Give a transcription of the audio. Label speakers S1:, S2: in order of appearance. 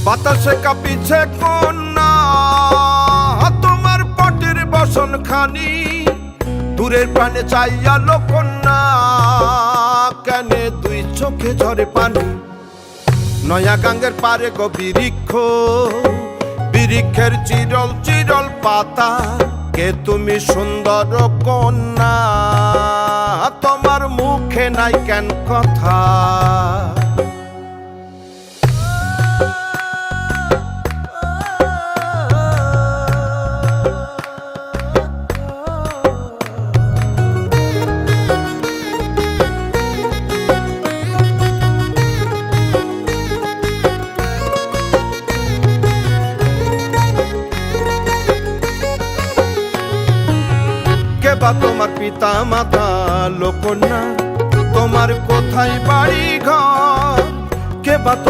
S1: বাতাসে কাঁপিছে কন্যা, তোমার পটের বসন খানি দূরের প্রাণে চাইয়া কন্যা, কেনে দুই চোখে ঝরে পানি। নয়া গাঙ্গের পারে গো বৃক্ষ, বৃক্ষের চিরল চিরল পাতা, কে তুমি সুন্দর কন্যা, তোমার মুখে নাই কেন কথা। কেবা তোমার পিতা মাতা লোকন্যা, তোমার কোথায় বাড়ি ঘর, কেবা তোমার